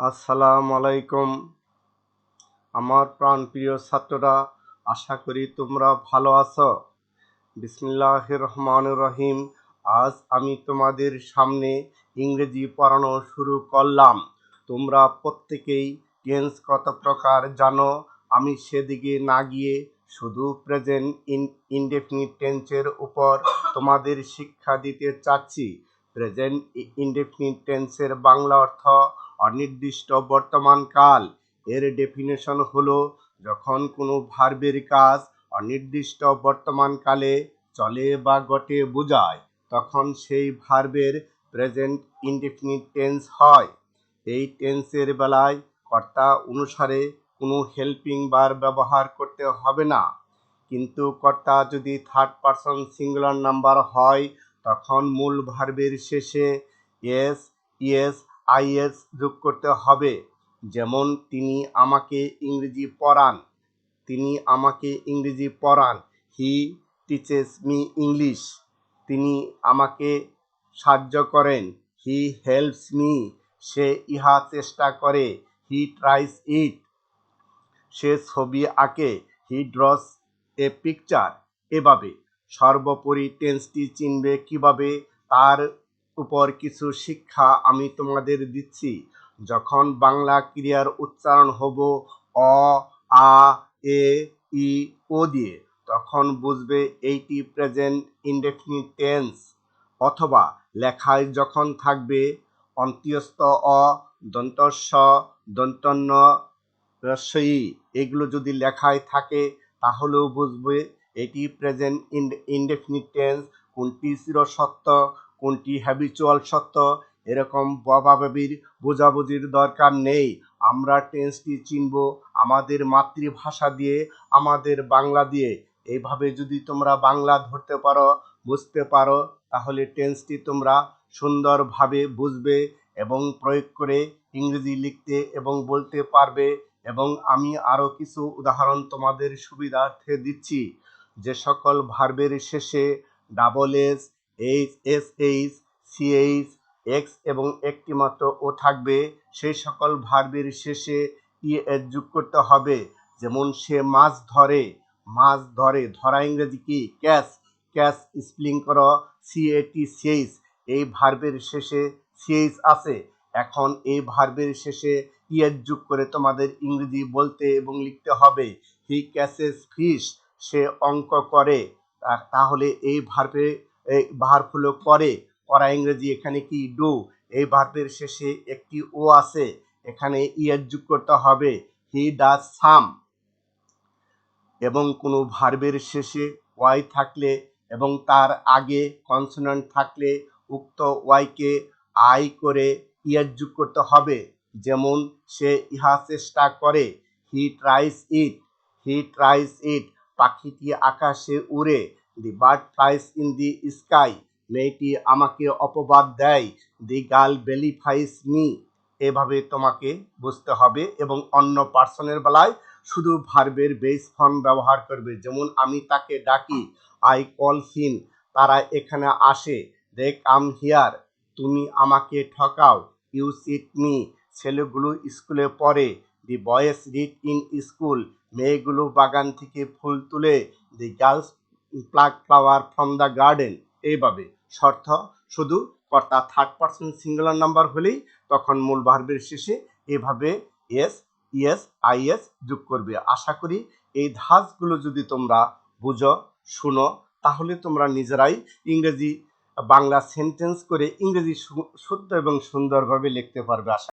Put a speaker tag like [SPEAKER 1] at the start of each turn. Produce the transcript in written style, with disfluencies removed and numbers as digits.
[SPEAKER 1] আসসালামু আলাইকুম আমার প্রাণপ্রিয় ছাত্ররা, আশা করি তোমরা ভালো আছো। বিসমিল্লাহির রহমানির রহিম। আজ আমি তোমাদের সামনে ইংরেজি পড়ানো শুরু করলাম। তোমরা প্রত্যেকেই টেন্স কত প্রকার জানো, আমি সেদিকে না গিয়ে শুধু প্রেজেন্ট ইনডেফিনিট টেন্সের উপর তোমাদের শিক্ষা দিতে চাচ্ছি। প্রেজেন্ট ইনডেফিনিট টেন্সের বাংলা অর্থ অনির্দিষ্ট বর্তমানকাল। এর ডেফিনেশন হলো, যখন কোনো ভার্বের কাজ অনির্দিষ্ট বর্তমানকালে চলে বা ঘটে বোঝায়, তখন সেই ভার্বের প্রেজেন্ট ইনডেফিনিট টেন্স হয়। এই টেন্সের বেলায় কর্তা অনুসারে কোনো হেল্পিং ভার্ব ব্যবহার করতে হবে না, কিন্তু কর্তা যদি থার্ড পারসন সিঙ্গুলার নাম্বার হয়, তখন মূল ভার্বের শেষে এস, ইএস, আইএস যোগ করতে হবে। যেমন, তিনি আমাকে ইংরেজি পড়ান। তিনি আমাকে ইংরেজি পড়ান। He teaches me English. তিনি আমাকে সাহায্য করেন। He helps me. সে ইহা চেষ্টা করে। হি ট্রাইস ইট। সে ছবি আঁকে। হি ড্রস এ পিকচার। এভাবে সর্বোপরি টেন্সটি চিনবে কিভাবে, তার উপর কিছু শিক্ষা আমি তোমাদের দিচ্ছি। যখন বাংলা ক্রিয়ার উচ্চারণ হব অ, আ, এ, ই, ও দিয়ে, তখন বুঝবে এইটি প্রেজেন্ট ইনডেফিনিট টেন্স। অথবা লেখায় যখন থাকবে অন্ত্যস্ত অ, দন্ত স, দন্ত ন, রস্বই, এগুলো যদি লেখায় থাকে, তাহলেও বুঝবে এটি প্রেজেন্ট ইনডেফিনিট টেন্স। কোনটি চিরসত্য, কোনটি হ্যাবিচুয়াল সত্য, এরকম ভাবাভাবির বোঝাবুঝির দরকার নেই। আমরা টেন্সটি চিনব আমাদের মাতৃভাষা দিয়ে, আমাদের বাংলা দিয়ে। এইভাবে যদি তোমরা বাংলা ধরতে পারো, বুঝতে পারো, তাহলে টেন্সটি তোমরা সুন্দরভাবে বুঝবে এবং প্রয়োগ করে ইংরেজি লিখতে এবং বলতে পারবে। এবং আমি আরও কিছু উদাহরণ তোমাদের সুবিধার্থে দিচ্ছি। যে সকল ভার্বের শেষে double S, H, S H, C H, X এবং একটি মাত্র ও থাকবে, সেই সকল ভার্বের শেষে ই এস যোগ করতে হবে। যেমন, সে মাছ ধরে। মাছ ধরে, ধরা ইংরেজি কি? ক্যাচ। ক্যাচ স্পেলিং করো CATCH। এই ভার্বের শেষে সিএইচ আছে। এখন এই ভার্বের শেষে ইএস যোগ করে তোমাদের ইংরেজি বলতে এবং লিখতে হবে। হি ক্যাচেস ফিশ। সে অঙ্ক করে। তাহলে এই ভার্ব হলো করে। করা ইংরেজি এখানে কি? ডু। এই ভার্বের শেষে একটি ও আছে, এখানে ইএস যোগ করতে হবে। হি ডাজ সাম। এবং কোনো ভার্বের শেষে ওয়াই থাকলে এবং তার আগে কনসোনেন্ট থাকলে উক্ত ওয়াইকে আই করে ইএস যোগ করতে হবে। যেমন, সে ইহা চেষ্টা করে। He tries it. He tries it. পাখিটি আকাশে উড়ে। The bird flies in the sky. মেয়েটি আমাকে অপবাদ দেয়। The girl vilifies me. এভাবে তোমাকে বুঝতে হবে। এবং অন্য পার্সনের বেলায় শুধু ভার্বের বেস ফর্ম ব্যবহার করবে। যেমন, আমি তাকে ডাকি। I call him. তারা এখানে আসে। They come here. তুমি আমাকে ঠকাও। You cheat me. ছেলেগুলো স্কুলে পড়ে। The boys read in school. মেয়েগুলো বাগান থেকে ফুল তুলে। The girls pluck flower from the garden. এইভাবে শর্ত শুধু কর্তা থার্ড পারসন সিঙ্গুলার নাম্বার হলেই তখন মূল ভার্বের শেষে এভাবে এস, ইএস, আইএস যোগ করবে। আশা করি এই ধাঁচগুলো যদি তোমরা বুঝো, শুনো, তাহলে তোমরা নিজেরাই ইংরেজি বাংলা সেন্টেন্স করে ইংরেজি শুদ্ধ এবং সুন্দরভাবে লিখতে পারবে। আশা